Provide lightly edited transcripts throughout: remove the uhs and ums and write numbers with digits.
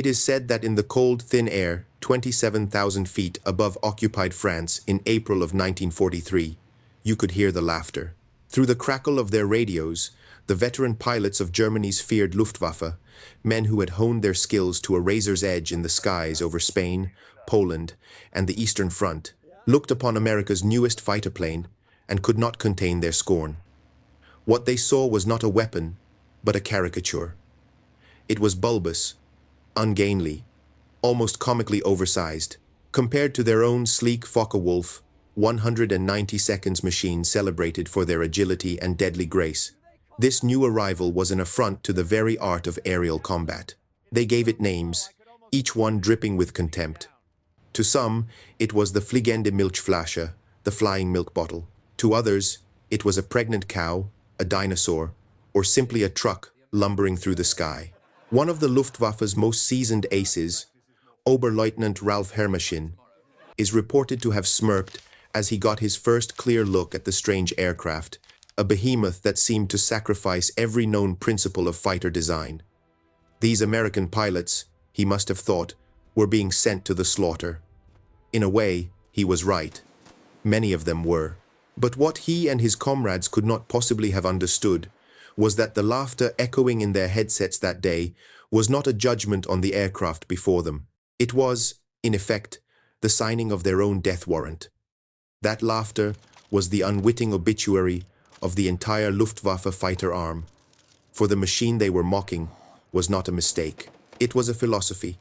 It is said that in the cold, thin air, 27,000 feet above occupied France in April of 1943, you could hear the laughter. Through the crackle of their radios, the veteran pilots of Germany's feared Luftwaffe, men who had honed their skills to a razor's edge in the skies over Spain, Poland, and the Eastern Front, looked upon America's newest fighter plane and could not contain their scorn. What they saw was not a weapon, but a caricature. It was bulbous, ungainly, almost comically oversized, compared to their own sleek Focke-Wulf 190 seconds machine celebrated for their agility and deadly grace. This new arrival was an affront to the very art of aerial combat. They gave it names, each one dripping with contempt. To some, it was the Fliegende Milchflasche, the flying milk bottle. To others, it was a pregnant cow, a dinosaur, or simply a truck lumbering through the sky. One of the Luftwaffe's most seasoned aces, Oberleutnant Ralph Herrmachine, is reported to have smirked as he got his first clear look at the strange aircraft, a behemoth that seemed to sacrifice every known principle of fighter design. These American pilots, he must have thought, were being sent to the slaughter. In a way, he was right. Many of them were. But what he and his comrades could not possibly have understood was that the laughter echoing in their headsets that day was not a judgment on the aircraft before them. It was, in effect, the signing of their own death warrant. That laughter was the unwitting obituary of the entire Luftwaffe fighter arm. For the machine they were mocking was not a mistake. It was a philosophy.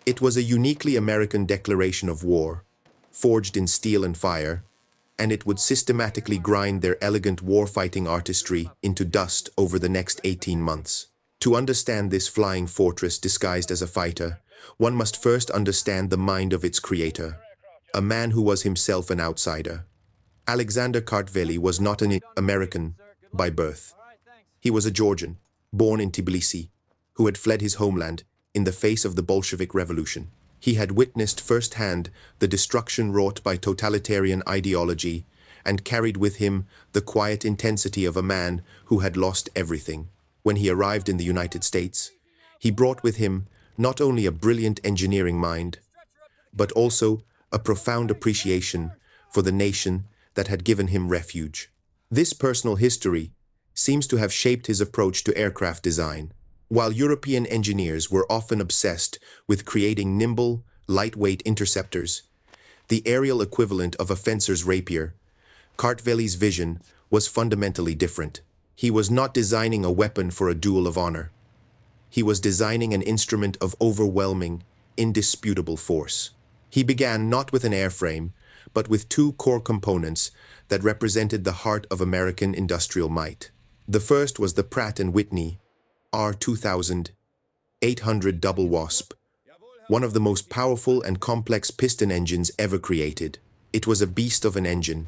It was a uniquely American declaration of war, forged in steel and fire, and it would systematically grind their elegant war-fighting artistry into dust over the next 18 months. To understand this flying fortress disguised as a fighter, one must first understand the mind of its creator, a man who was himself an outsider. Alexander Kartveli was not an American by birth. He was a Georgian, born in Tbilisi, who had fled his homeland in the face of the Bolshevik Revolution. He had witnessed firsthand the destruction wrought by totalitarian ideology and carried with him the quiet intensity of a man who had lost everything. When he arrived in the United States, he brought with him not only a brilliant engineering mind, but also a profound appreciation for the nation that had given him refuge. This personal history seems to have shaped his approach to aircraft design. While European engineers were often obsessed with creating nimble, lightweight interceptors, the aerial equivalent of a fencer's rapier, Kartveli's vision was fundamentally different. He was not designing a weapon for a duel of honor. He was designing an instrument of overwhelming, indisputable force. He began not with an airframe, but with two core components that represented the heart of American industrial might. The first was the Pratt & Whitney R2000 800 double wasp, one of the most powerful and complex piston engines ever created. It was a beast of an engine,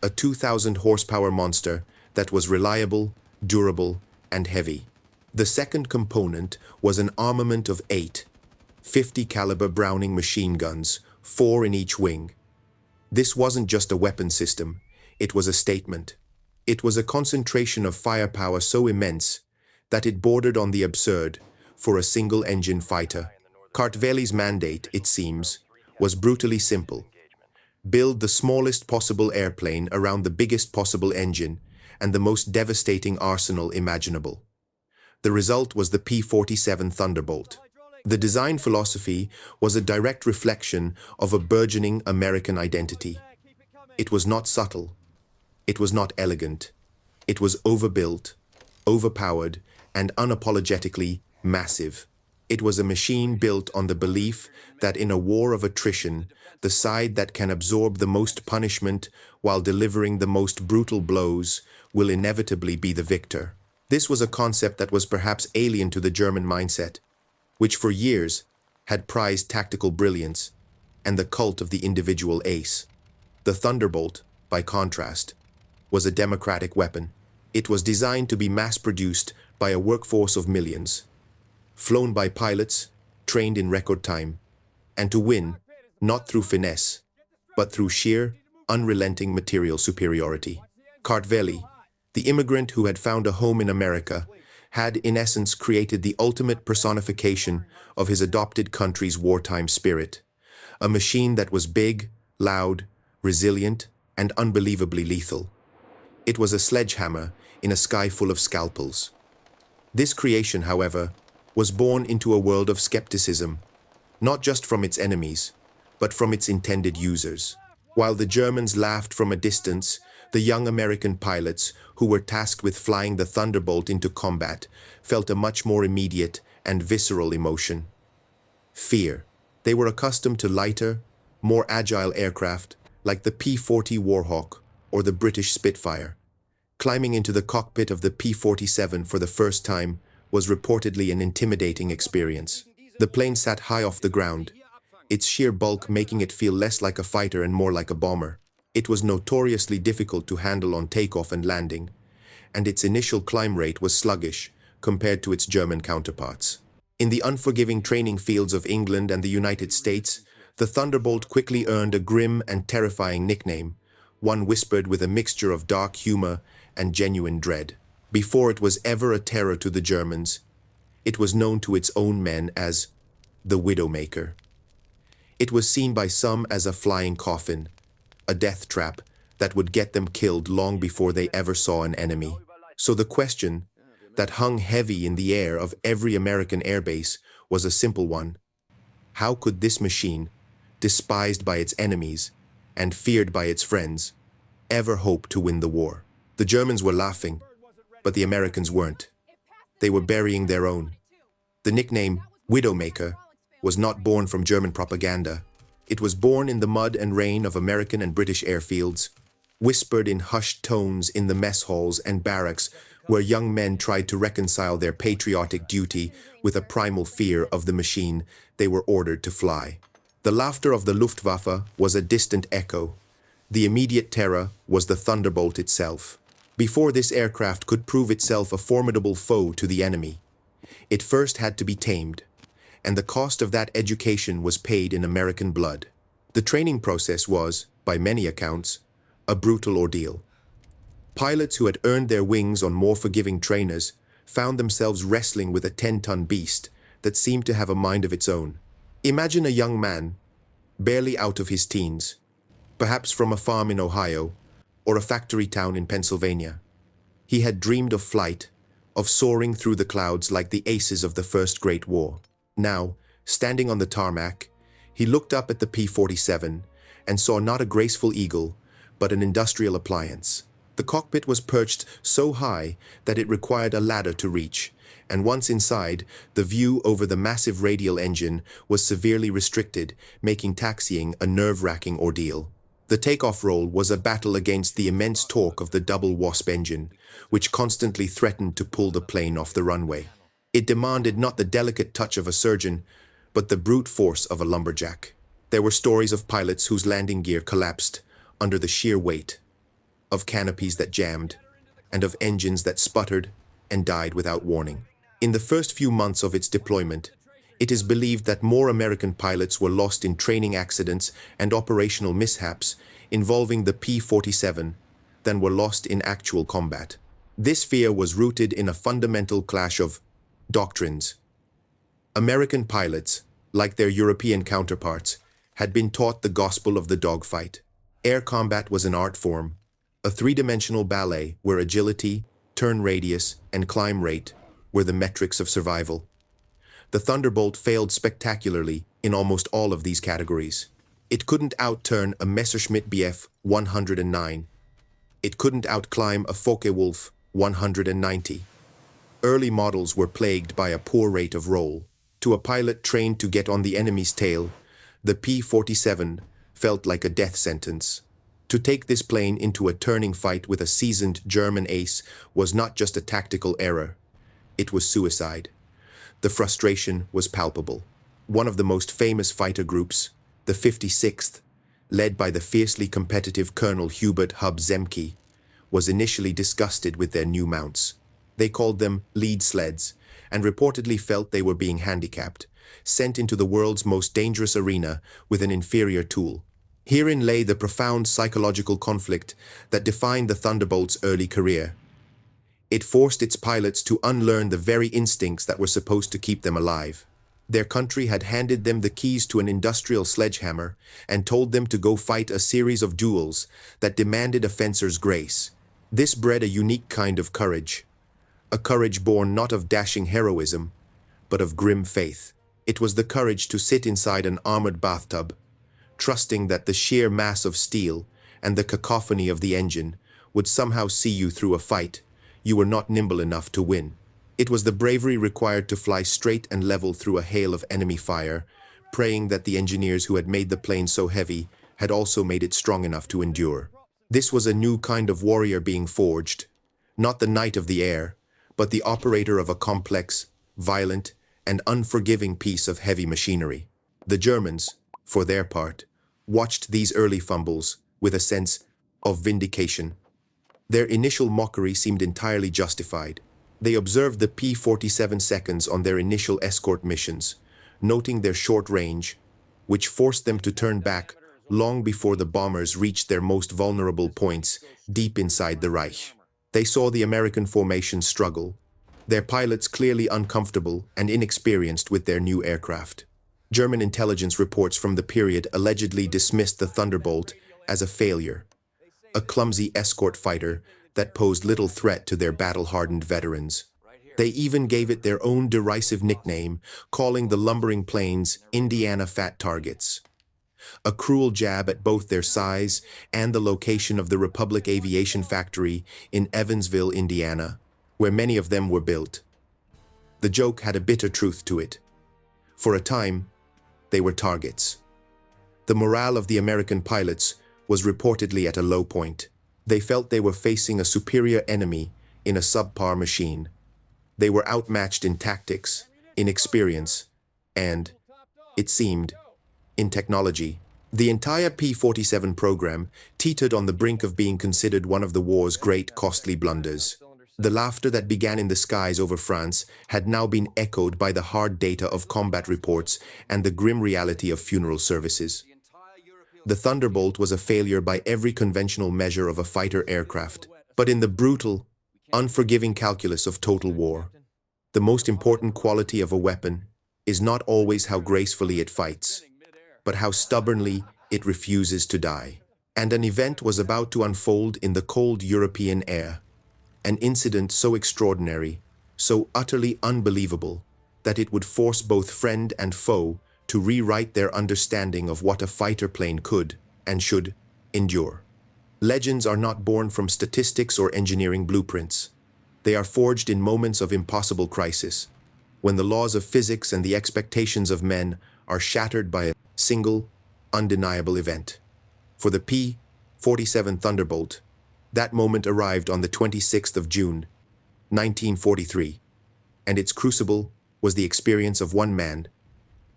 a 2,000 horsepower monster that was reliable, durable, and heavy. The second component was an armament of 8 50 caliber Browning machine guns, 4 in each wing. This wasn't just a weapon system, it was a statement. It was a concentration of firepower so immense that it bordered on the absurd for a single-engine fighter. Kartveli's mandate, it seems, was brutally simple. Build the smallest possible airplane around the biggest possible engine and the most devastating arsenal imaginable. The result was the P-47 Thunderbolt. The design philosophy was a direct reflection of a burgeoning American identity. It was not subtle. It was not elegant. It was overbuilt, overpowered, and unapologetically massive. It was a machine built on the belief that in a war of attrition, the side that can absorb the most punishment while delivering the most brutal blows will inevitably be the victor. This was a concept that was perhaps alien to the German mindset, which for years had prized tactical brilliance and the cult of the individual ace. The Thunderbolt, by contrast, was a democratic weapon. It was designed to be mass-produced by a workforce of millions, flown by pilots, trained in record time, and to win, not through finesse, but through sheer, unrelenting material superiority. Kartveli, the immigrant who had found a home in America, had in essence created the ultimate personification of his adopted country's wartime spirit, a machine that was big, loud, resilient, and unbelievably lethal. It was a sledgehammer in a sky full of scalpels. This creation, however, was born into a world of skepticism, not just from its enemies, but from its intended users. While the Germans laughed from a distance, the young American pilots who were tasked with flying the Thunderbolt into combat felt a much more immediate and visceral emotion: fear. They were accustomed to lighter, more agile aircraft like the P-40 Warhawk or the British Spitfire. Climbing into the cockpit of the P-47 for the first time was reportedly an intimidating experience. The plane sat high off the ground, its sheer bulk making it feel less like a fighter and more like a bomber. It was notoriously difficult to handle on takeoff and landing, and its initial climb rate was sluggish compared to its German counterparts. In the unforgiving training fields of England and the United States, the Thunderbolt quickly earned a grim and terrifying nickname, one whispered with a mixture of dark humor and genuine dread. Before it was ever a terror to the Germans, it was known to its own men as the Widowmaker. It was seen by some as a flying coffin, a death trap that would get them killed long before they ever saw an enemy. So the question that hung heavy in the air of every American airbase was a simple one: how could this machine, despised by its enemies and feared by its friends, ever hope to win the war? The Germans were laughing, but the Americans weren't. They were burying their own. The nickname Widowmaker was not born from German propaganda. It was born in the mud and rain of American and British airfields, whispered in hushed tones in the mess halls and barracks where young men tried to reconcile their patriotic duty with a primal fear of the machine they were ordered to fly. The laughter of the Luftwaffe was a distant echo. The immediate terror was the Thunderbolt itself. Before this aircraft could prove itself a formidable foe to the enemy, it first had to be tamed, and the cost of that education was paid in American blood. The training process was, by many accounts, a brutal ordeal. Pilots who had earned their wings on more forgiving trainers found themselves wrestling with a 10-ton beast that seemed to have a mind of its own. Imagine a young man, barely out of his teens, perhaps from a farm in Ohio or a factory town in Pennsylvania. He had dreamed of flight, of soaring through the clouds like the aces of the First Great War. Now, standing on the tarmac, he looked up at the P-47 and saw not a graceful eagle, but an industrial appliance. The cockpit was perched so high that it required a ladder to reach, and once inside, the view over the massive radial engine was severely restricted, making taxiing a nerve-wracking ordeal. The takeoff roll was a battle against the immense torque of the double-wasp engine, which constantly threatened to pull the plane off the runway. It demanded not the delicate touch of a surgeon, but the brute force of a lumberjack. There were stories of pilots whose landing gear collapsed under the sheer weight, of canopies that jammed, and of engines that sputtered and died without warning. In the first few months of its deployment, it is believed that more American pilots were lost in training accidents and operational mishaps involving the P-47 than were lost in actual combat. This fear was rooted in a fundamental clash of doctrines. American pilots, like their European counterparts, had been taught the gospel of the dogfight. Air combat was an art form, a three-dimensional ballet where agility, turn radius, and climb rate were the metrics of survival. The Thunderbolt failed spectacularly in almost all of these categories. It couldn't outturn a Messerschmitt Bf 109. It couldn't outclimb a Focke-Wulf 190. Early models were plagued by a poor rate of roll. To a pilot trained to get on the enemy's tail, the P-47 felt like a death sentence. To take this plane into a turning fight with a seasoned German ace was not just a tactical error, it was suicide. The frustration was palpable. One of the most famous fighter groups, the 56th, led by the fiercely competitive Colonel Hubert Hub Zemke, was initially disgusted with their new mounts. They called them lead sleds and reportedly felt they were being handicapped, sent into the world's most dangerous arena with an inferior tool. Herein lay the profound psychological conflict that defined the Thunderbolt's early career. It forced its pilots to unlearn the very instincts that were supposed to keep them alive. Their country had handed them the keys to an industrial sledgehammer and told them to go fight a series of duels that demanded a fencer's grace. This bred a unique kind of courage, a courage born not of dashing heroism, but of grim faith. It was the courage to sit inside an armored bathtub, trusting that the sheer mass of steel and the cacophony of the engine would somehow see you through a fight you were not nimble enough to win. It was the bravery required to fly straight and level through a hail of enemy fire, praying that the engineers who had made the plane so heavy had also made it strong enough to endure. This was a new kind of warrior being forged, not the knight of the air, but the operator of a complex, violent, and unforgiving piece of heavy machinery. The Germans, for their part, watched these early fumbles with a sense of vindication. Their initial mockery seemed entirely justified. They observed the P-47 seconds on their initial escort missions, noting their short range, which forced them to turn back long before the bombers reached their most vulnerable points deep inside the Reich. They saw the American formation struggle, their pilots clearly uncomfortable and inexperienced with their new aircraft. German intelligence reports from the period allegedly dismissed the Thunderbolt as a failure, a clumsy escort fighter that posed little threat to their battle-hardened veterans. They even gave it their own derisive nickname, calling the lumbering planes Indiana Fat Targets, a cruel jab at both their size and the location of the Republic Aviation Factory in Evansville, Indiana, where many of them were built. The joke had a bitter truth to it. For a time, they were targets. The morale of the American pilots was reportedly at a low point. They felt they were facing a superior enemy in a subpar machine. They were outmatched in tactics, in experience, and, it seemed, in technology. The entire P-47 program teetered on the brink of being considered one of the war's great costly blunders. The laughter that began in the skies over France had now been echoed by the hard data of combat reports and the grim reality of funeral services. The Thunderbolt was a failure by every conventional measure of a fighter aircraft, but in the brutal, unforgiving calculus of total war, the most important quality of a weapon is not always how gracefully it fights, but how stubbornly it refuses to die. And an event was about to unfold in the cold European air, an incident so extraordinary, so utterly unbelievable, that it would force both friend and foe to rewrite their understanding of what a fighter plane could and should endure. Legends are not born from statistics or engineering blueprints. They are forged in moments of impossible crisis, when the laws of physics and the expectations of men are shattered by a single, undeniable event. For the P-47 Thunderbolt, that moment arrived on the 26th of June, 1943, and its crucible was the experience of one man,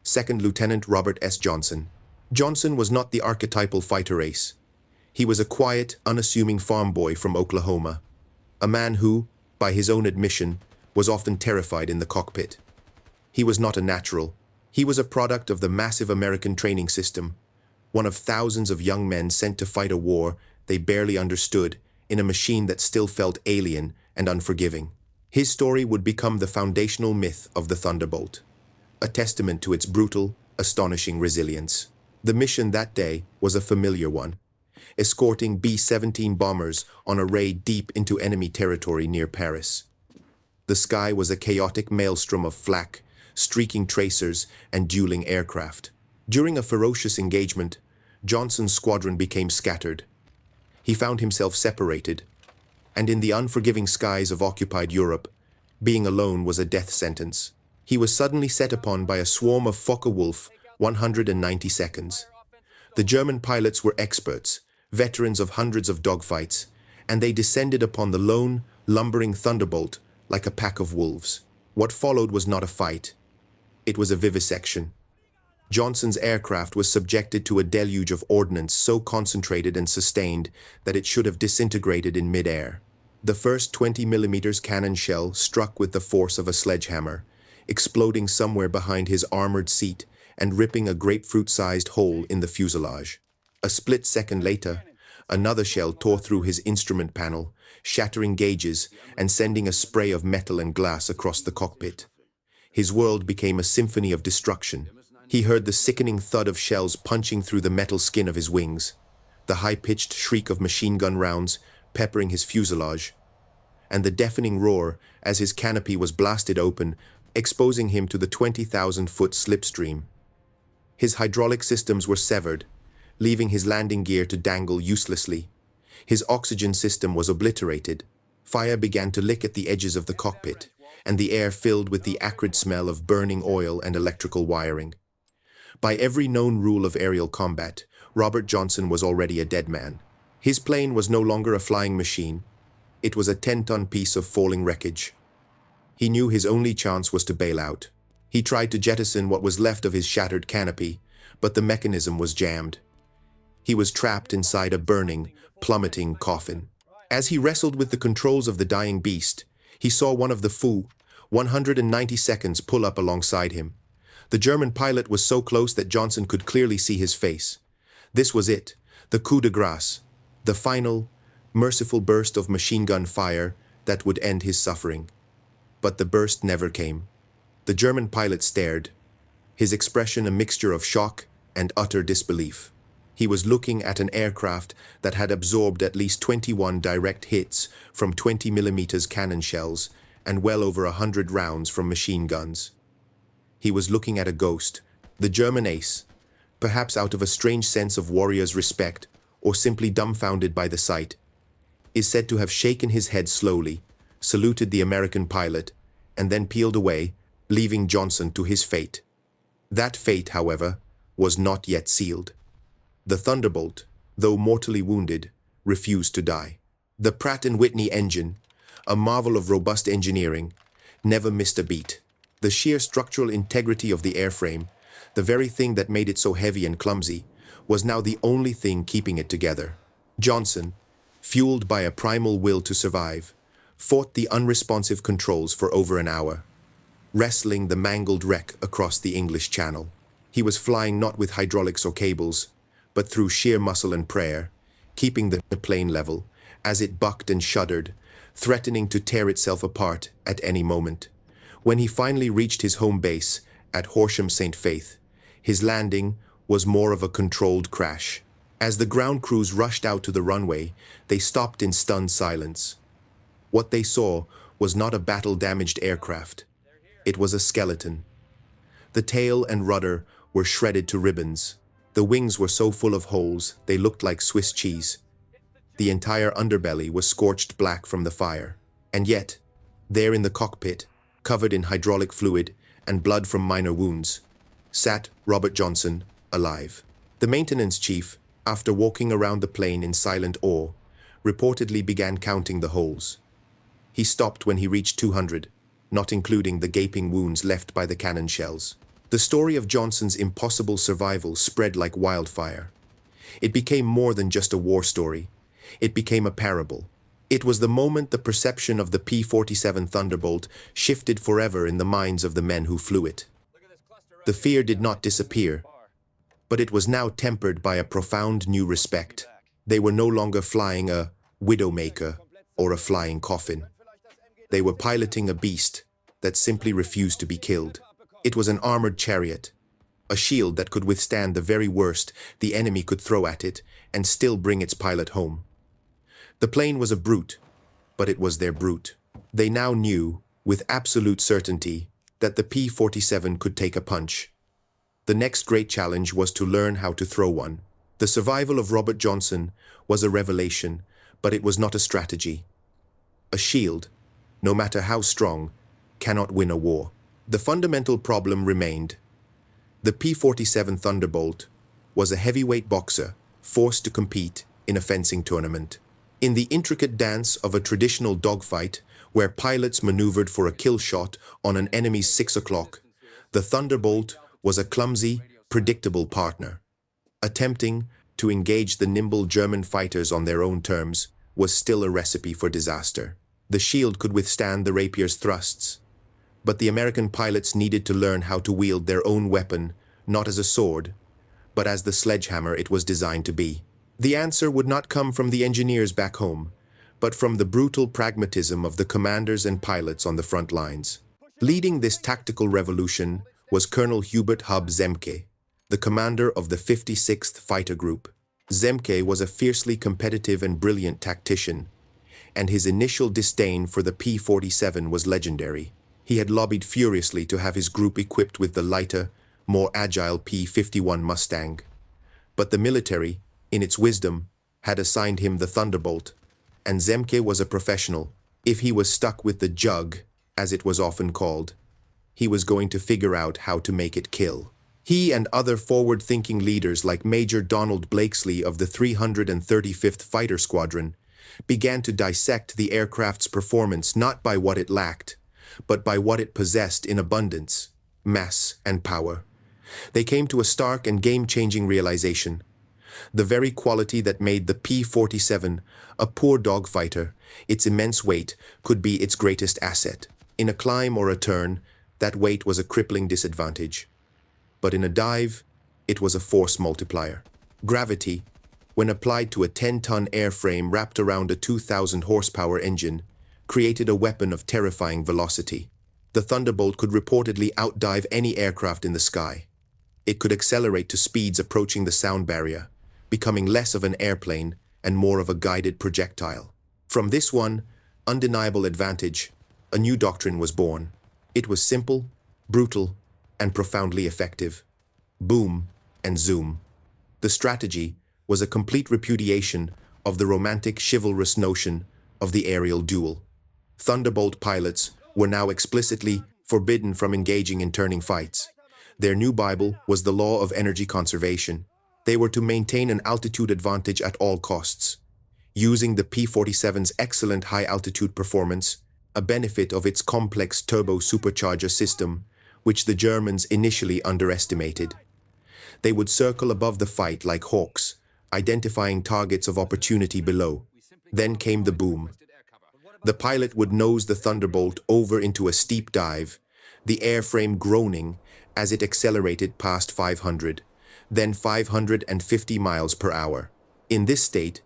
Second Lieutenant Robert S. Johnson. Johnson was not the archetypal fighter ace. He was a quiet, unassuming farm boy from Oklahoma, a man who, by his own admission, was often terrified in the cockpit. He was not a natural. He was a product of the massive American training system, one of thousands of young men sent to fight a war they barely understood in a machine that still felt alien and unforgiving. His story would become the foundational myth of the Thunderbolt, a testament to its brutal, astonishing resilience. The mission that day was a familiar one, escorting B-17 bombers on a raid deep into enemy territory near Paris. The sky was a chaotic maelstrom of flak, streaking tracers, and dueling aircraft. During a ferocious engagement, Johnson's squadron became scattered. He found himself separated, and in the unforgiving skies of occupied Europe, being alone was a death sentence. He was suddenly set upon by a swarm of Focke-Wulf 190 seconds. The German pilots were experts, veterans of hundreds of dogfights, and they descended upon the lone, lumbering Thunderbolt like a pack of wolves. What followed was not a fight. It was a vivisection. Johnson's aircraft was subjected to a deluge of ordnance so concentrated and sustained that it should have disintegrated in mid-air. The first 20mm cannon shell struck with the force of a sledgehammer, exploding somewhere behind his armored seat and ripping a grapefruit-sized hole in the fuselage. A split second later, Another shell tore through his instrument panel, shattering gauges and sending a spray of metal and glass across the cockpit. His world became a symphony of destruction. He heard the sickening thud of shells punching through the metal skin of his wings, the high-pitched shriek of machine gun rounds peppering his fuselage, and the deafening roar as his canopy was blasted open, exposing him to the 20,000-foot slipstream. His hydraulic systems were severed, leaving his landing gear to dangle uselessly. His oxygen system was obliterated. Fire began to lick at the edges of the cockpit, and the air filled with the acrid smell of burning oil and electrical wiring. By every known rule of aerial combat, Robert Johnson was already a dead man. His plane was no longer a flying machine. It was a 10-ton piece of falling wreckage. He knew his only chance was to bail out. He tried to jettison what was left of his shattered canopy, but the mechanism was jammed. He was trapped inside a burning, plummeting coffin. As he wrestled with the controls of the dying beast, he saw one of the Fu 192nds pull up alongside him. The German pilot was so close that Johnson could clearly see his face. This was it, the coup de grace, the final, merciful burst of machine gun fire that would end his suffering. But the burst never came. The German pilot stared, his expression a mixture of shock and utter disbelief. He was looking at an aircraft that had absorbed at least 21 direct hits from 20mm cannon shells and well over 100 rounds from machine guns. He was looking at a ghost, the German ace, perhaps out of a strange sense of warrior's respect or simply dumbfounded by the sight, is said to have shaken his head slowly, saluted the American pilot, and then peeled away, leaving Johnson to his fate. That fate, however, was not yet sealed. The Thunderbolt, though mortally wounded, refused to die. The Pratt & Whitney engine, a marvel of robust engineering, never missed a beat. The sheer structural integrity of the airframe, the very thing that made it so heavy and clumsy, was now the only thing keeping it together. Johnson, fueled by a primal will to survive, fought the unresponsive controls for over an hour, wrestling the mangled wreck across the English Channel. He was flying not with hydraulics or cables, but through sheer muscle and prayer, keeping the plane level as it bucked and shuddered, threatening to tear itself apart at any moment. When he finally reached his home base at Horsham St. Faith, his landing was more of a controlled crash. As the ground crews rushed out to the runway, they stopped in stunned silence. What they saw was not a battle-damaged aircraft. It was a skeleton. The tail and rudder were shredded to ribbons. The wings were so full of holes they looked like Swiss cheese. The entire underbelly was scorched black from the fire. And yet, there in the cockpit, covered in hydraulic fluid and blood from minor wounds, sat Robert Johnson, alive. The maintenance chief, after walking around the plane in silent awe, reportedly began counting the holes. He stopped when he reached 200, not including the gaping wounds left by the cannon shells. The story of Johnson's impossible survival spread like wildfire. It became more than just a war story. It became a parable. It was the moment the perception of the P-47 Thunderbolt shifted forever in the minds of the men who flew it. The fear did not disappear, but it was now tempered by a profound new respect. They were no longer flying a widowmaker or a flying coffin. They were piloting a beast that simply refused to be killed. It was an armored chariot, a shield that could withstand the very worst the enemy could throw at it and still bring its pilot home. The plane was a brute, but it was their brute. They now knew, with absolute certainty, that the P-47 could take a punch. The next great challenge was to learn how to throw one. The survival of Robert Johnson was a revelation, but it was not a strategy. A shield, no matter how strong, cannot win a war. The fundamental problem remained. The P-47 Thunderbolt was a heavyweight boxer forced to compete in a fencing tournament. In the intricate dance of a traditional dogfight, where pilots maneuvered for a kill shot on an enemy's 6 o'clock, the Thunderbolt was a clumsy, predictable partner. Attempting to engage the nimble German fighters on their own terms was still a recipe for disaster. The shield could withstand the rapier's thrusts, but the American pilots needed to learn how to wield their own weapon, not as a sword, but as the sledgehammer it was designed to be. The answer would not come from the engineers back home, but from the brutal pragmatism of the commanders and pilots on the front lines. Leading this tactical revolution was Colonel Hubert Hub Zemke, the commander of the 56th Fighter Group. Zemke was a fiercely competitive and brilliant tactician, and his initial disdain for the P-47 was legendary. He had lobbied furiously to have his group equipped with the lighter, more agile P-51 Mustang. But the military, in its wisdom, had assigned him the Thunderbolt, and Zemke was a professional. If he was stuck with the jug, as it was often called, he was going to figure out how to make it kill. He and other forward-thinking leaders like Major Donald Blakesley of the 335th Fighter Squadron began to dissect the aircraft's performance not by what it lacked, but by what it possessed in abundance, mass and power. They came to a stark and game-changing realization. The very quality that made the P-47 a poor dogfighter, its immense weight, could be its greatest asset. In a climb or a turn, that weight was a crippling disadvantage. But in a dive, it was a force multiplier. Gravity, when applied to a 10-ton airframe wrapped around a 2,000-horsepower engine, created a weapon of terrifying velocity. The Thunderbolt could reportedly outdive any aircraft in the sky. It could accelerate to speeds approaching the sound barrier, becoming less of an airplane and more of a guided projectile. From this undeniable advantage, a new doctrine was born. It was simple, brutal, and profoundly effective. Boom and zoom. The strategy was a complete repudiation of the romantic chivalrous notion of the aerial duel. Thunderbolt pilots were now explicitly forbidden from engaging in turning fights. Their new Bible was the law of energy conservation. They were to maintain an altitude advantage at all costs. Using the P-47's excellent high-altitude performance, a benefit of its complex turbo supercharger system, which the Germans initially underestimated. They would circle above the fight like hawks, identifying targets of opportunity below. Then came the boom. The pilot would nose the Thunderbolt over into a steep dive, the airframe groaning as it accelerated past 500, then 550 miles per hour. In this state,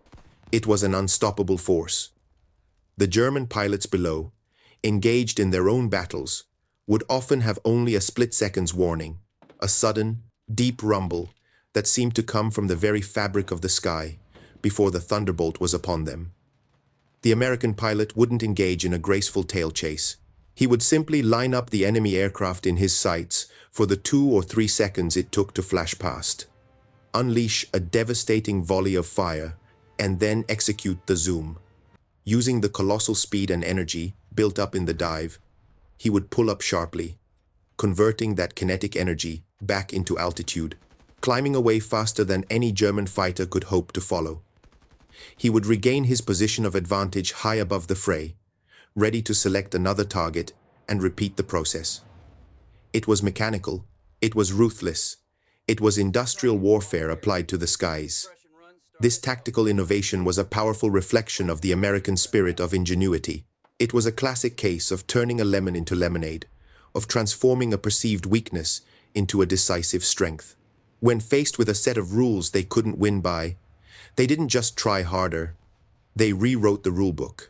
it was an unstoppable force. The German pilots below, engaged in their own battles, would often have only a split-second's warning, a sudden, deep rumble that seemed to come from the very fabric of the sky before the Thunderbolt was upon them. The American pilot wouldn't engage in a graceful tail chase. He would simply line up the enemy aircraft in his sights for the 2 or 3 seconds it took to flash past, unleash a devastating volley of fire, and then execute the zoom. Using the colossal speed and energy built up in the dive, he would pull up sharply, converting that kinetic energy back into altitude, climbing away faster than any German fighter could hope to follow. He would regain his position of advantage high above the fray, ready to select another target and repeat the process. It was mechanical, it was ruthless, it was industrial warfare applied to the skies. This tactical innovation was a powerful reflection of the American spirit of ingenuity. It was a classic case of turning a lemon into lemonade, of transforming a perceived weakness into a decisive strength. When faced with a set of rules they couldn't win by, they didn't just try harder, they rewrote the rulebook.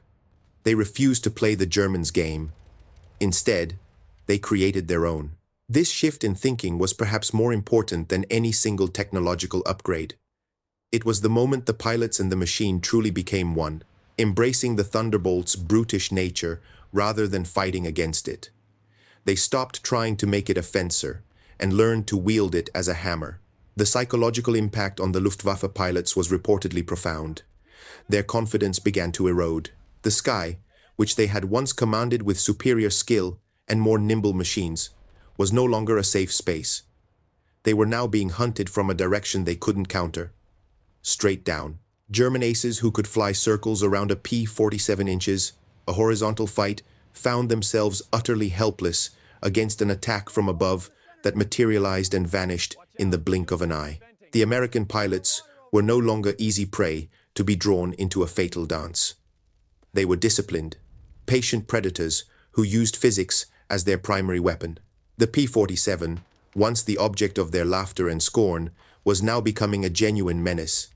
They refused to play the Germans' game. Instead, they created their own. This shift in thinking was perhaps more important than any single technological upgrade. It was the moment the pilots and the machine truly became one, embracing the Thunderbolt's brutish nature rather than fighting against it. They stopped trying to make it a fencer and learned to wield it as a hammer. The psychological impact on the Luftwaffe pilots was reportedly profound. Their confidence began to erode. The sky, which they had once commanded with superior skill and more nimble machines, was no longer a safe space. They were now being hunted from a direction they couldn't counter. Straight down. German aces who could fly circles around a P-47 inches, a horizontal fight, found themselves utterly helpless against an attack from above that materialized and vanished in the blink of an eye. The American pilots were no longer easy prey to be drawn into a fatal dance. They were disciplined, patient predators who used physics as their primary weapon. The P-47, once the object of their laughter and scorn, was now becoming a genuine menace.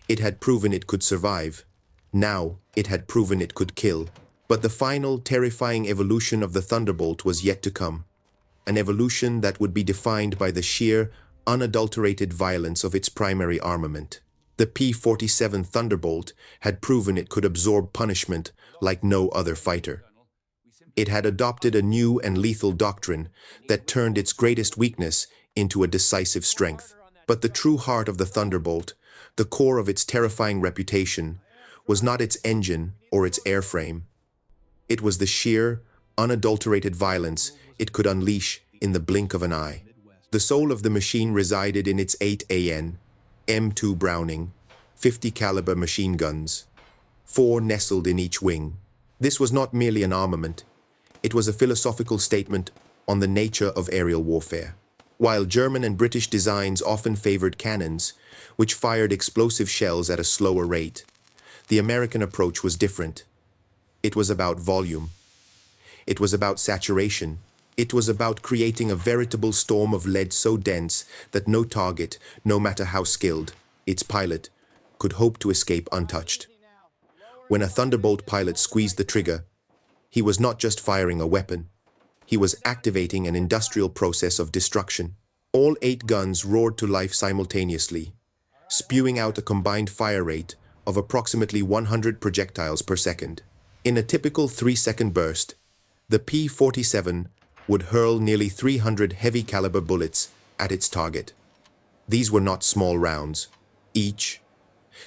It had proven it could survive. Now, it had proven it could kill. But the final, terrifying evolution of the Thunderbolt was yet to come. An evolution that would be defined by the sheer, unadulterated violence of its primary armament. The P-47 Thunderbolt had proven it could absorb punishment like no other fighter. It had adopted a new and lethal doctrine that turned its greatest weakness into a decisive strength. But the true heart of the Thunderbolt, the core of its terrifying reputation, was not its engine or its airframe. It was the sheer, unadulterated violence it could unleash in the blink of an eye. The soul of the machine resided in its 8 M2 Browning, 50 caliber machine guns, 4 nestled in each wing. This was not merely an armament. It was a philosophical statement on the nature of aerial warfare. While German and British designs often favored cannons, which fired explosive shells at a slower rate, the American approach was different. It was about volume. It was about saturation. It was about creating a veritable storm of lead so dense that no target, no matter how skilled, its pilot, could hope to escape untouched. When a Thunderbolt pilot squeezed the trigger, he was not just firing a weapon. He was activating an industrial process of destruction. All 8 guns roared to life simultaneously, spewing out a combined fire rate of approximately 100 projectiles per second. In a typical 3-second burst, the P-47 would hurl nearly 300 heavy-caliber bullets at its target. These were not small rounds. Each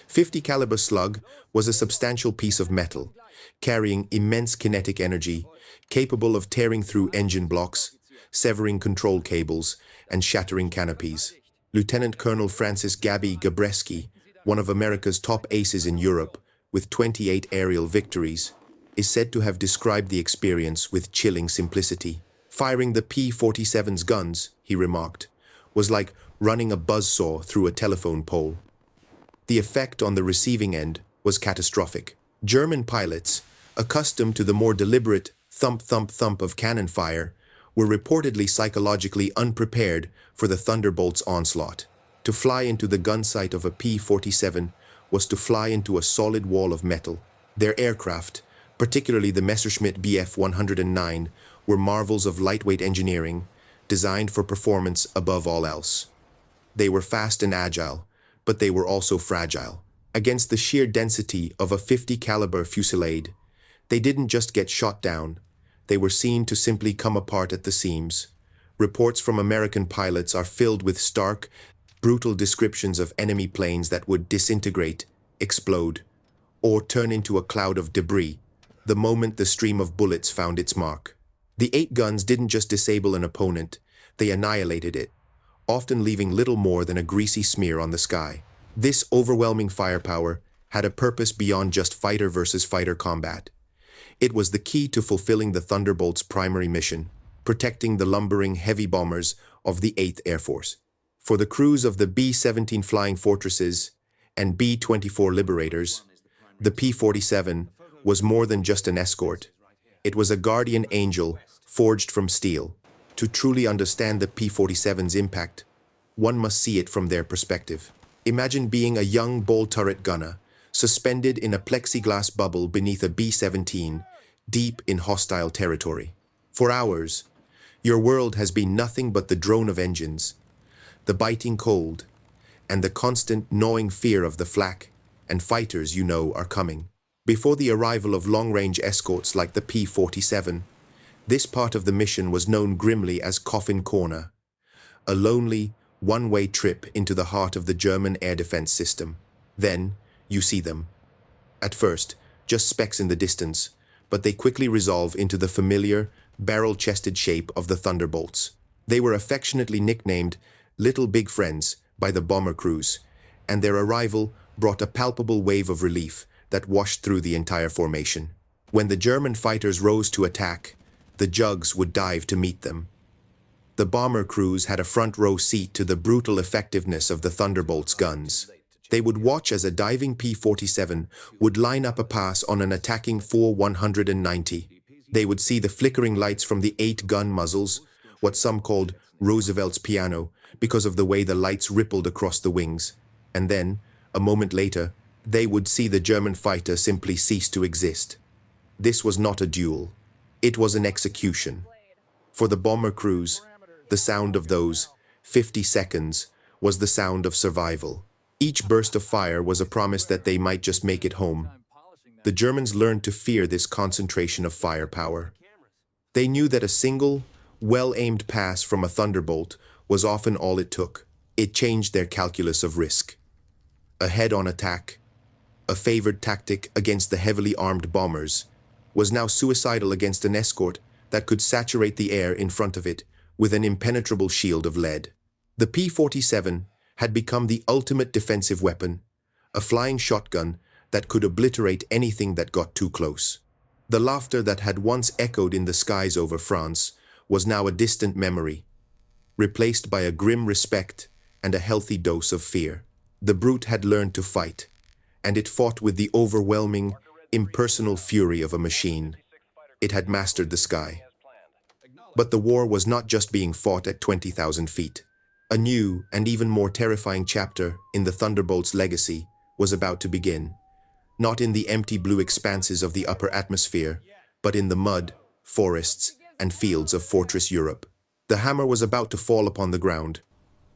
50-caliber slug was a substantial piece of metal, carrying immense kinetic energy, capable of tearing through engine blocks, severing control cables, and shattering canopies. Lieutenant Colonel Francis Gabby Gabreski, one of America's top aces in Europe, with 28 aerial victories, is said to have described the experience with chilling simplicity. Firing the P-47's guns, he remarked, was like running a buzzsaw through a telephone pole. The effect on the receiving end was catastrophic. German pilots, accustomed to the more deliberate thump-thump-thump of cannon fire, were reportedly psychologically unprepared for the Thunderbolt's onslaught. To fly into the gun sight of a P-47 was to fly into a solid wall of metal. Their aircraft, particularly the Messerschmitt Bf 109, were marvels of lightweight engineering, designed for performance above all else. They were fast and agile, but they were also fragile. Against the sheer density of a 50-caliber fusillade, they didn't just get shot down, they were seen to simply come apart at the seams. Reports from American pilots are filled with stark, brutal descriptions of enemy planes that would disintegrate, explode, or turn into a cloud of debris the moment the stream of bullets found its mark. The 8 guns didn't just disable an opponent, they annihilated it, often leaving little more than a greasy smear on the sky. This overwhelming firepower had a purpose beyond just fighter versus fighter combat. It was the key to fulfilling the Thunderbolt's primary mission, protecting the lumbering heavy bombers of the 8th Air Force. For the crews of the B-17 Flying Fortresses and B-24 Liberators, the P-47 was more than just an escort. It was a guardian angel forged from steel. To truly understand the P-47's impact, one must see it from their perspective. Imagine being a young ball turret gunner, suspended in a plexiglass bubble beneath a B-17, deep in hostile territory. For hours, your world has been nothing but the drone of engines, the biting cold, and the constant gnawing fear of the flak and fighters you know are coming. Before the arrival of long-range escorts like the P-47, this part of the mission was known grimly as Coffin Corner, a lonely, one-way trip into the heart of the German air defense system. Then, you see them. At first, just specks in the distance, but they quickly resolve into the familiar, barrel-chested shape of the Thunderbolts. They were affectionately nicknamed Little Big Friends by the bomber crews, and their arrival brought a palpable wave of relief that washed through the entire formation. When the German fighters rose to attack, the Jugs would dive to meet them. The bomber crews had a front-row seat to the brutal effectiveness of the Thunderbolt's guns. They would watch as a diving P-47 would line up a pass on an attacking 4-190. They would see the flickering lights from the 8 gun muzzles, what some called Roosevelt's piano, because of the way the lights rippled across the wings. And then, A moment later, they would see the German fighter simply cease to exist. This was not a duel. It was an execution. For the bomber crews, the sound of those 50 seconds was the sound of survival. Each burst of fire was a promise that they might just make it home. The Germans learned to fear this concentration of firepower. They knew that a single, well-aimed pass from a Thunderbolt was often all it took. It changed their calculus of risk. A head-on attack, a favored tactic against the heavily armed bombers, was now suicidal against an escort that could saturate the air in front of it with an impenetrable shield of lead. The P-47 had become the ultimate defensive weapon, a flying shotgun that could obliterate anything that got too close. The laughter that had once echoed in the skies over France was now a distant memory, replaced by a grim respect and a healthy dose of fear. The brute had learned to fight, and it fought with the overwhelming, impersonal fury of a machine. It had mastered the sky. But the war was not just being fought at 20,000 feet. A new and even more terrifying chapter in the Thunderbolt's legacy was about to begin. Not in the empty blue expanses of the upper atmosphere, but in the mud, forests, and fields of Fortress Europe. The hammer was about to fall upon the ground.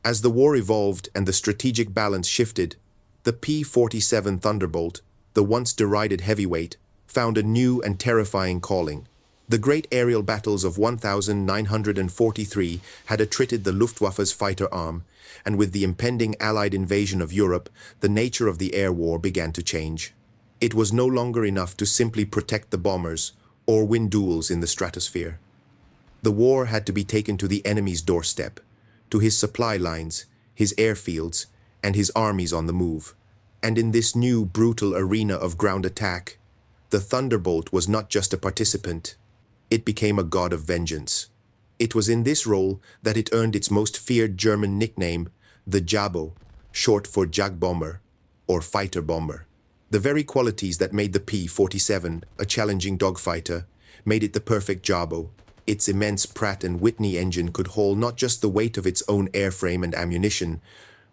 As the war evolved and the strategic balance shifted, the P-47 Thunderbolt, the once derided heavyweight, found a new and terrifying calling. The great aerial battles of 1943 had attrited the Luftwaffe's fighter arm, and with the impending Allied invasion of Europe, the nature of the air war began to change. It was no longer enough to simply protect the bombers or win duels in the stratosphere. The war had to be taken to the enemy's doorstep, to his supply lines, his airfields, and his armies on the move. And in this new, brutal arena of ground attack, the Thunderbolt was not just a participant. It became a god of vengeance. It was in this role that it earned its most feared German nickname, the Jabo, short for Jagbomber, or fighter bomber. The very qualities that made the P-47 a challenging dogfighter made it the perfect Jabo. Its immense Pratt & Whitney engine could haul not just the weight of its own airframe and ammunition,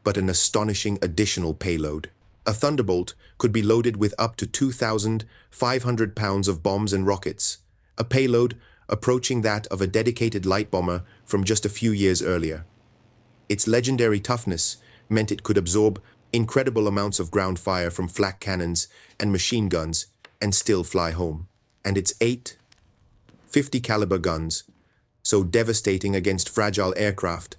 but an astonishing additional payload. A Thunderbolt could be loaded with up to 2,500 pounds of bombs and rockets, a payload approaching that of a dedicated light bomber from just a few years earlier. Its legendary toughness meant it could absorb incredible amounts of ground fire from flak cannons and machine guns and still fly home. And its 8.50 caliber guns, so devastating against fragile aircraft,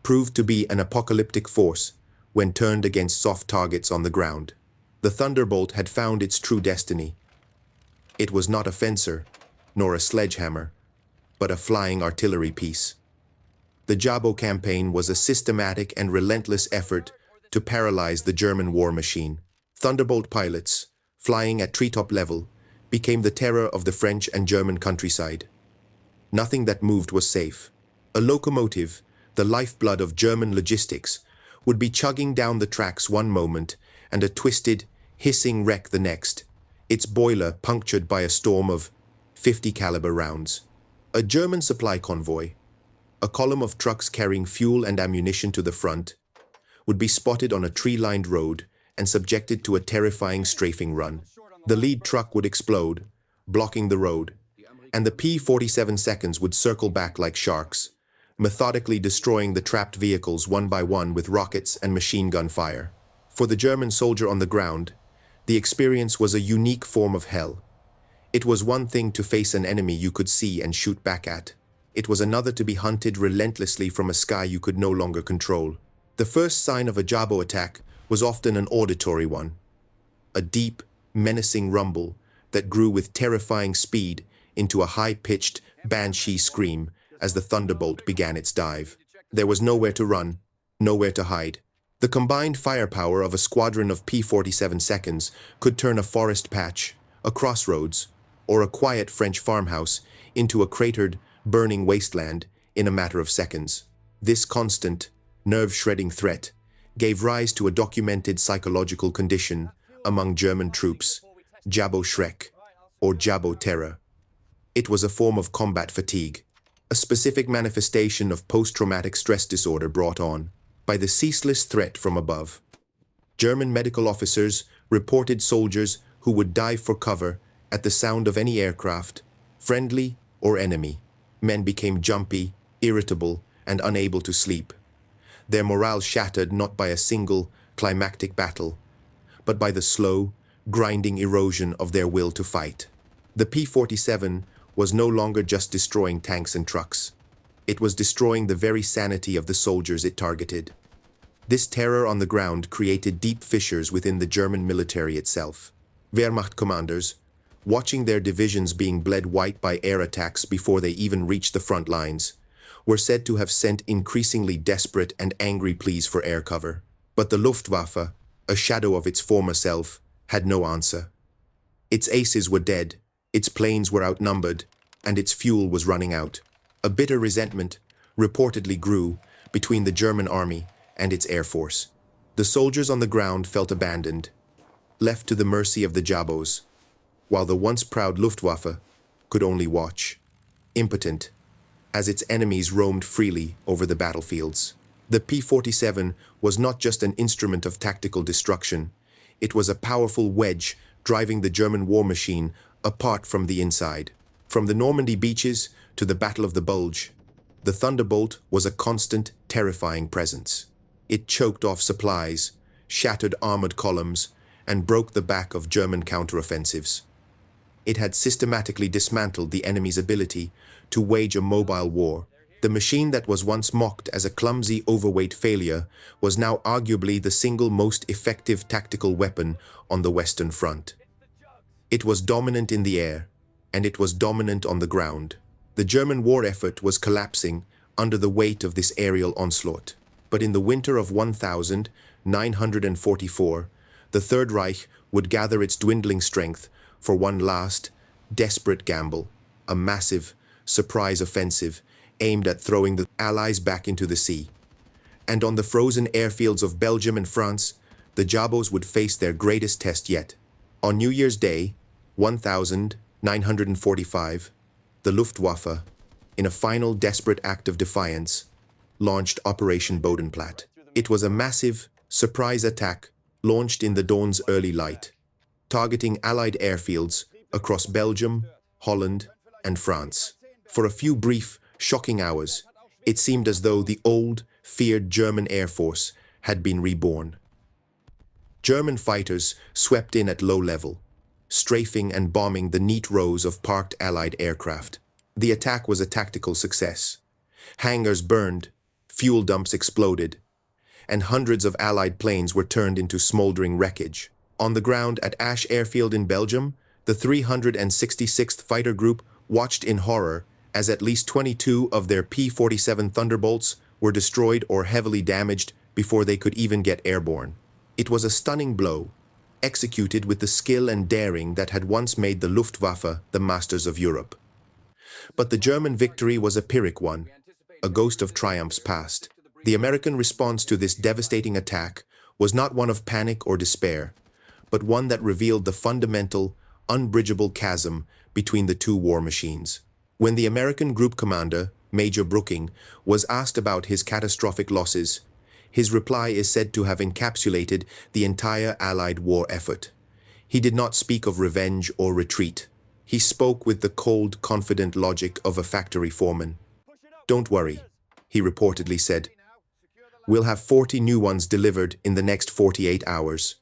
proved to be an apocalyptic force when turned against soft targets on the ground. The Thunderbolt had found its true destiny. It was not a fencer, nor a sledgehammer, but a flying artillery piece. The Jabo campaign was a systematic and relentless effort to paralyze the German war machine. Thunderbolt pilots, flying at treetop level, became the terror of the French and German countryside. Nothing that moved was safe. A locomotive, the lifeblood of German logistics, would be chugging down the tracks one moment and a twisted, hissing wreck the next, its boiler punctured by a storm of 50 caliber rounds. A German supply convoy, a column of trucks carrying fuel and ammunition to the front, would be spotted on a tree-lined road and subjected to a terrifying strafing run. The lead truck would explode, blocking the road, and the P-47 seconds would circle back like sharks, methodically destroying the trapped vehicles one by one with rockets and machine gun fire. For the German soldier on the ground, the experience was a unique form of hell. It was one thing to face an enemy you could see and shoot back at. It was another to be hunted relentlessly from a sky you could no longer control. The first sign of a Jabo attack was often an auditory one. A deep, menacing rumble that grew with terrifying speed into a high-pitched, banshee scream as the Thunderbolt began its dive. There was nowhere to run, nowhere to hide. The combined firepower of a squadron of P-47 seconds could turn a forest patch, a crossroads, or a quiet French farmhouse into a cratered, burning wasteland in a matter of seconds. This constant, nerve-shredding threat gave rise to a documented psychological condition among German troops, Jabo Schreck, or Jabo Terror. It was a form of combat fatigue, a specific manifestation of post-traumatic stress disorder brought on by the ceaseless threat from above. German medical officers reported soldiers who would dive for cover at the sound of any aircraft, friendly or enemy. Men became jumpy, irritable, and unable to sleep. Their morale shattered not by a single climactic battle, but by the slow, grinding erosion of their will to fight. The P-47 was no longer just destroying tanks and trucks. It was destroying the very sanity of the soldiers it targeted. This terror on the ground created deep fissures within the German military itself. Wehrmacht commanders, watching their divisions being bled white by air attacks before they even reached the front lines, were said to have sent increasingly desperate and angry pleas for air cover. But the Luftwaffe, a shadow of its former self, had no answer. Its aces were dead, its planes were outnumbered, and its fuel was running out. A bitter resentment reportedly grew between the German army and its air force. The soldiers on the ground felt abandoned, left to the mercy of the Jabos, while the once proud Luftwaffe could only watch, impotent, as its enemies roamed freely over the battlefields. The P-47 was not just an instrument of tactical destruction, it was a powerful wedge driving the German war machine apart from the inside. From the Normandy beaches to the Battle of the Bulge, the Thunderbolt was a constant, terrifying presence. It choked off supplies, shattered armored columns, and broke the back of German counteroffensives. It had systematically dismantled the enemy's ability to wage a mobile war. The machine that was once mocked as a clumsy, overweight failure was now arguably the single most effective tactical weapon on the Western Front. It was dominant in the air, and it was dominant on the ground. The German war effort was collapsing under the weight of this aerial onslaught. But in the winter of 1944, the Third Reich would gather its dwindling strength for one last, desperate gamble, a massive, surprise offensive aimed at throwing the Allies back into the sea. And on the frozen airfields of Belgium and France, the Jabos would face their greatest test yet. On New Year's Day, 1945, the Luftwaffe, in a final desperate act of defiance, launched Operation Bodenplatte. It was a massive, surprise attack launched in the dawn's early light, targeting Allied airfields across Belgium, Holland, and France. For a few brief, shocking hours, it seemed as though the old, feared German Air Force had been reborn. German fighters swept in at low level, strafing and bombing the neat rows of parked Allied aircraft. The attack was a tactical success. Hangars burned, fuel dumps exploded, and hundreds of Allied planes were turned into smoldering wreckage. On the ground at Asch Airfield in Belgium, the 366th Fighter Group watched in horror as at least 22 of their P-47 Thunderbolts were destroyed or heavily damaged before they could even get airborne. It was a stunning blow, executed with the skill and daring that had once made the Luftwaffe the masters of Europe. But the German victory was a Pyrrhic one, a ghost of triumphs past. The American response to this devastating attack was not one of panic or despair, but one that revealed the fundamental, unbridgeable chasm between the two war machines. When the American group commander, Major Brooking, was asked about his catastrophic losses, his reply is said to have encapsulated the entire Allied war effort. He did not speak of revenge or retreat. He spoke with the cold, confident logic of a factory foreman. "Don't worry," he reportedly said. "We'll have 40 new ones delivered in the next 48 hours."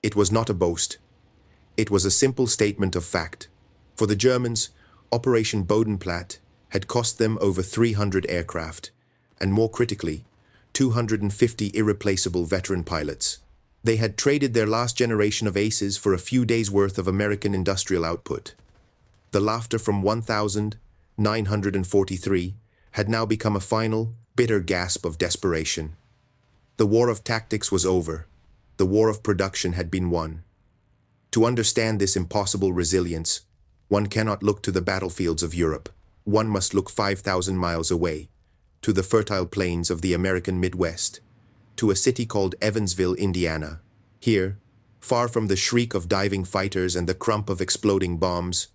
It was not a boast. It was a simple statement of fact. For the Germans, Operation Bodenplatte had cost them over 300 aircraft, and more critically, 250 irreplaceable veteran pilots. They had traded their last generation of aces for a few days' worth of American industrial output. The laughter from 1943 had now become a final, bitter gasp of desperation. The war of tactics was over. The war of production had been won. To understand this impossible resilience, one cannot look to the battlefields of Europe. One must look 5,000 miles away, to the fertile plains of the American Midwest, to a city called Evansville, Indiana. Here, far from the shriek of diving fighters and the crump of exploding bombs,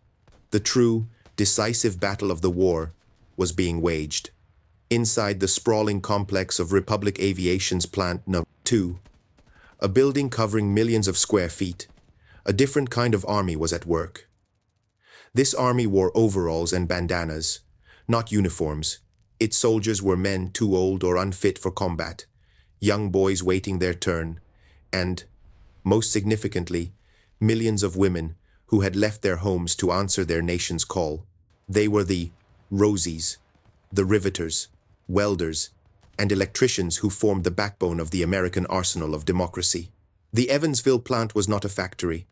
the true, decisive battle of the war was being waged. Inside the sprawling complex of Republic Aviation's Plant No. 2, a building covering millions of square feet. A different kind of army was at work. This army wore overalls and bandanas, not uniforms. Its soldiers were men too old or unfit for combat, young boys waiting their turn, and, most significantly, millions of women who had left their homes to answer their nation's call. They were the Rosies, the riveters, welders, and electricians who formed the backbone of the American arsenal of democracy. The Evansville plant was not a factory.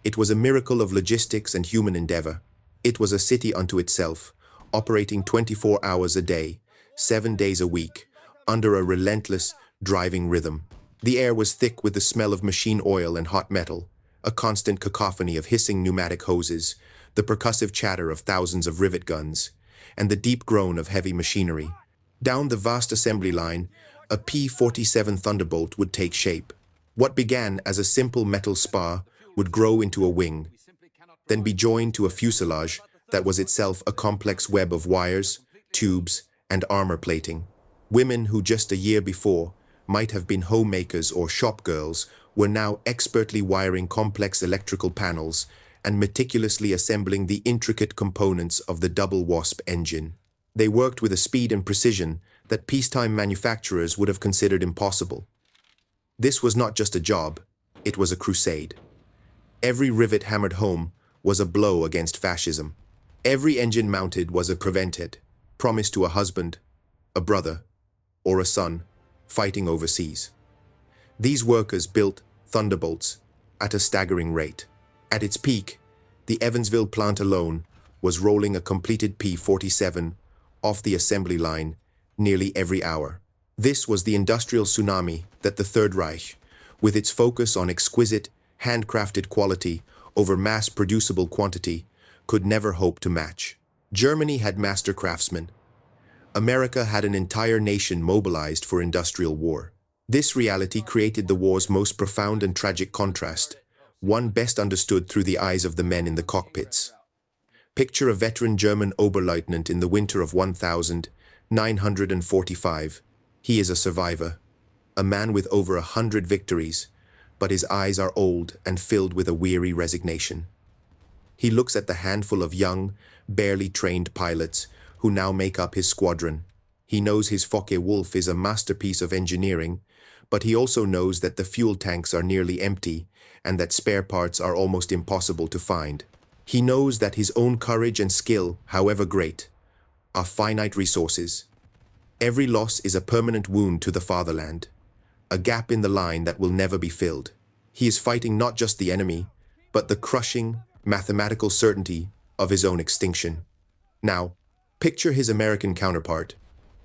It was a miracle of logistics and human endeavor. It was a city unto itself, operating 24 hours a day, 7 days a week, under a relentless, driving rhythm. The air was thick with the smell of machine oil and hot metal, a constant cacophony of hissing pneumatic hoses, the percussive chatter of thousands of rivet guns, and the deep groan of heavy machinery. Down the vast assembly line, a P-47 Thunderbolt would take shape. What began as a simple metal spar would grow into a wing, then be joined to a fuselage that was itself a complex web of wires, tubes, and armor plating. Women who just a year before might have been homemakers or shop girls were now expertly wiring complex electrical panels and meticulously assembling the intricate components of the WWII engine. They worked with a speed and precision that peacetime manufacturers would have considered impossible. This was not just a job, it was a crusade. Every rivet hammered home was a blow against fascism. Every engine mounted was a prevented promise to a husband, a brother, or a son fighting overseas. These workers built Thunderbolts at a staggering rate. At its peak, the Evansville plant alone was rolling a completed P-47 off the assembly line nearly every hour. This was the industrial tsunami that the Third Reich, with its focus on exquisite, handcrafted quality over mass-producible quantity, could never hope to match. Germany had master craftsmen. America had an entire nation mobilized for industrial war. This reality created the war's most profound and tragic contrast, one best understood through the eyes of the men in the cockpits. Picture a veteran German Oberleutnant in the winter of 1945. He is a survivor, a man with over 100 victories, but his eyes are old and filled with a weary resignation. He looks at the handful of young, barely trained pilots who now make up his squadron. He knows his Focke-Wulf is a masterpiece of engineering, but he also knows that the fuel tanks are nearly empty and that spare parts are almost impossible to find. He knows that his own courage and skill, however great, are finite resources. Every loss is a permanent wound to the fatherland, a gap in the line that will never be filled. He is fighting not just the enemy, but the crushing, mathematical certainty of his own extinction. Now, picture his American counterpart,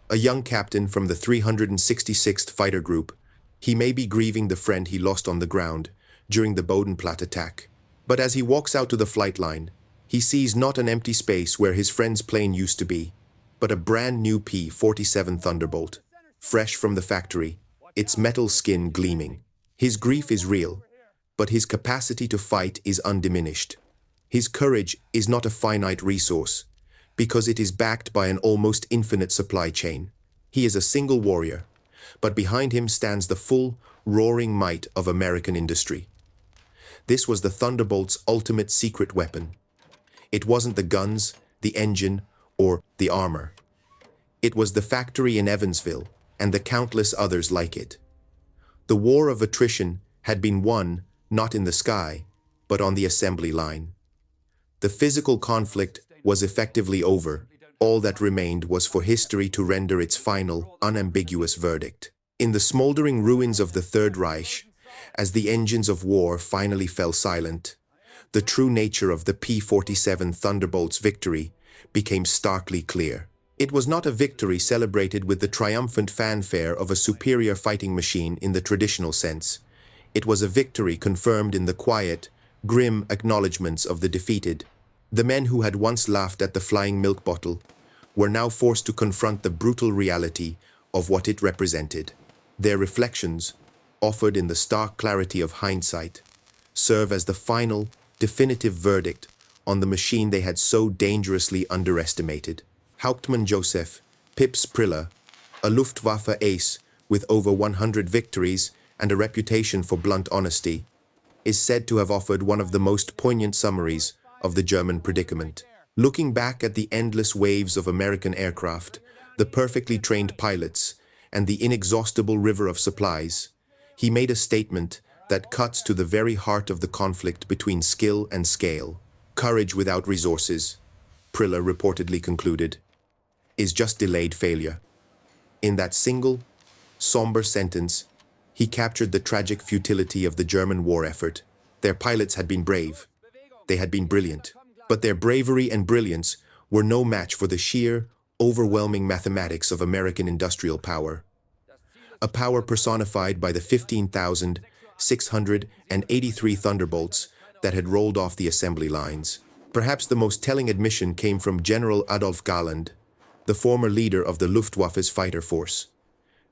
a young captain from the 366th Fighter Group. He may be grieving the friend he lost on the ground during the Bodenplatte attack. But as he walks out to the flight line, he sees not an empty space where his friend's plane used to be, but a brand new P-47 Thunderbolt, fresh from the factory, its metal skin gleaming. His grief is real, but his capacity to fight is undiminished. His courage is not a finite resource, because it is backed by an almost infinite supply chain. He is a single warrior, but behind him stands the full, roaring might of American industry. This was the Thunderbolt's ultimate secret weapon. It wasn't the guns, the engine, or the armor. It was the factory in Evansville and the countless others like it. The war of attrition had been won not in the sky, but on the assembly line. The physical conflict was effectively over. All that remained was for history to render its final, unambiguous verdict. In the smoldering ruins of the Third Reich, as the engines of war finally fell silent, the true nature of the P-47 Thunderbolt's victory became starkly clear. It was not a victory celebrated with the triumphant fanfare of a superior fighting machine in the traditional sense. It was a victory confirmed in the quiet, grim acknowledgments of the defeated. The men who had once laughed at the flying milk bottle were now forced to confront the brutal reality of what it represented. Their reflections, offered in the stark clarity of hindsight, serve as the final, definitive verdict on the machine they had so dangerously underestimated. Hauptmann Joseph Pips Priller, a Luftwaffe ace with over 100 victories and a reputation for blunt honesty, is said to have offered one of the most poignant summaries of the German predicament. Looking back at the endless waves of American aircraft, the perfectly trained pilots, and the inexhaustible river of supplies, he made a statement that cuts to the very heart of the conflict between skill and scale. Courage without resources, Priller reportedly concluded, is just delayed failure. In that single, somber sentence, he captured the tragic futility of the German war effort. Their pilots had been brave. They had been brilliant. But their bravery and brilliance were no match for the sheer, overwhelming mathematics of American industrial power. A power personified by the 15,683 Thunderbolts that had rolled off the assembly lines. Perhaps the most telling admission came from General Adolf Galland, the former leader of the Luftwaffe's fighter force.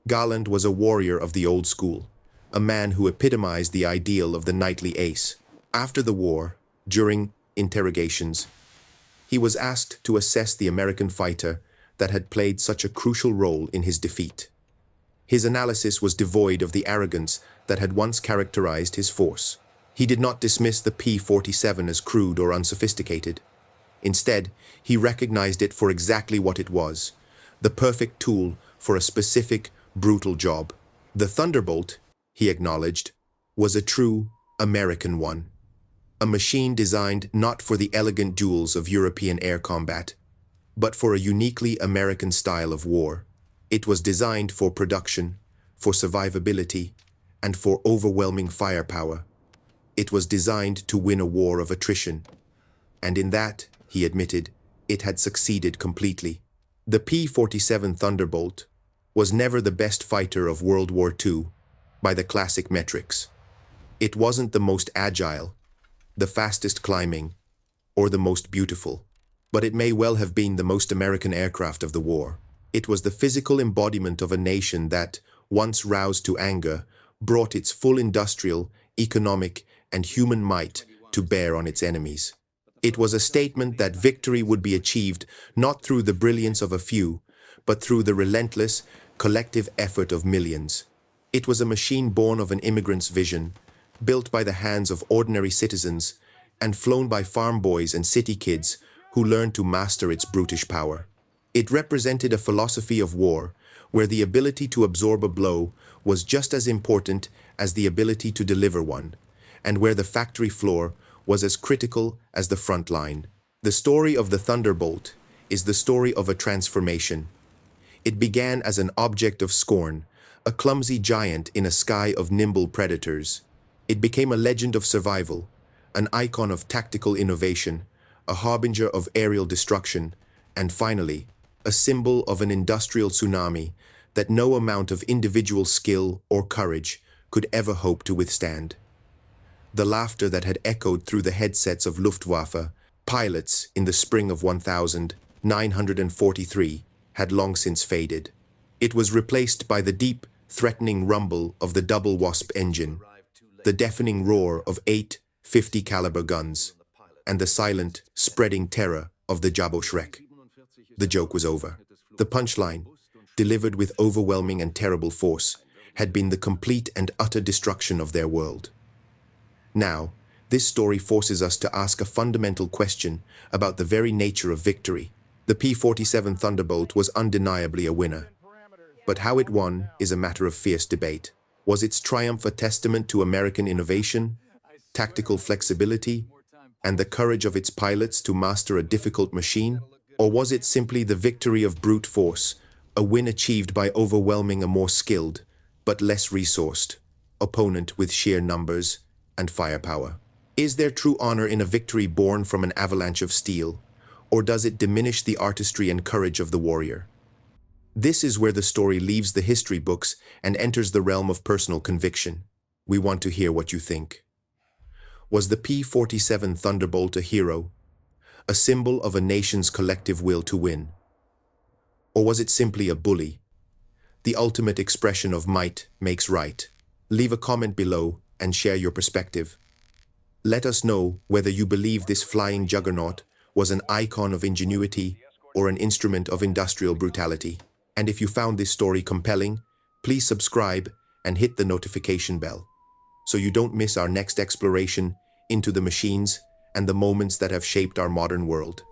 Galland was a warrior of the old school, a man who epitomized the ideal of the knightly ace. After the war, during interrogations, he was asked to assess the American fighter that had played such a crucial role in his defeat. His analysis was devoid of the arrogance that had once characterized his force. He did not dismiss the P-47 as crude or unsophisticated. Instead, he recognized it for exactly what it was, the perfect tool for a specific, brutal job. The Thunderbolt, he acknowledged, was a true American one. A machine designed not for the elegant jewels of European air combat, but for a uniquely American style of war. It was designed for production, for survivability, and for overwhelming firepower. It was designed to win a war of attrition. And in that, he admitted, it had succeeded completely. The P-47 Thunderbolt was never the best fighter of World War II by the classic metrics. It wasn't the most agile, the fastest climbing, or the most beautiful, but it may well have been the most American aircraft of the war. It was the physical embodiment of a nation that, once roused to anger, brought its full industrial, economic, and human might to bear on its enemies. It was a statement that victory would be achieved not through the brilliance of a few, but through the relentless, collective effort of millions. It was a machine born of an immigrant's vision, built by the hands of ordinary citizens, and flown by farm boys and city kids who learned to master its brutish power. It represented a philosophy of war, where the ability to absorb a blow was just as important as the ability to deliver one, and where the factory floor was as critical as the front line. The story of the Thunderbolt is the story of a transformation. It began as an object of scorn, a clumsy giant in a sky of nimble predators. It became a legend of survival, an icon of tactical innovation, a harbinger of aerial destruction, and finally, a symbol of an industrial tsunami that no amount of individual skill or courage could ever hope to withstand. The laughter that had echoed through the headsets of Luftwaffe pilots in the spring of 1943 had long since faded. It was replaced by the deep, threatening rumble of the double Wasp engine, the deafening roar of 8 50 caliber guns, and the silent, spreading terror of the Jabo-Schreck. The joke was over. The punchline, delivered with overwhelming and terrible force, had been the complete and utter destruction of their world. Now, this story forces us to ask a fundamental question about the very nature of victory. The P-47 Thunderbolt was undeniably a winner, but how it won is a matter of fierce debate. Was its triumph a testament to American innovation, tactical flexibility, and the courage of its pilots to master a difficult machine? Or was it simply the victory of brute force, a win achieved by overwhelming a more skilled, but less resourced, opponent with sheer numbers and firepower? Is there true honor in a victory born from an avalanche of steel, or does it diminish the artistry and courage of the warrior? This is where the story leaves the history books and enters the realm of personal conviction. We want to hear what you think. Was the P-47 Thunderbolt a hero, a symbol of a nation's collective will to win? Or was it simply a bully, the ultimate expression of might makes right? Leave a comment below and share your perspective. Let us know whether you believe this flying juggernaut was an icon of ingenuity or an instrument of industrial brutality. And if you found this story compelling, please subscribe and hit the notification bell so you don't miss our next exploration into the machines and the moments that have shaped our modern world.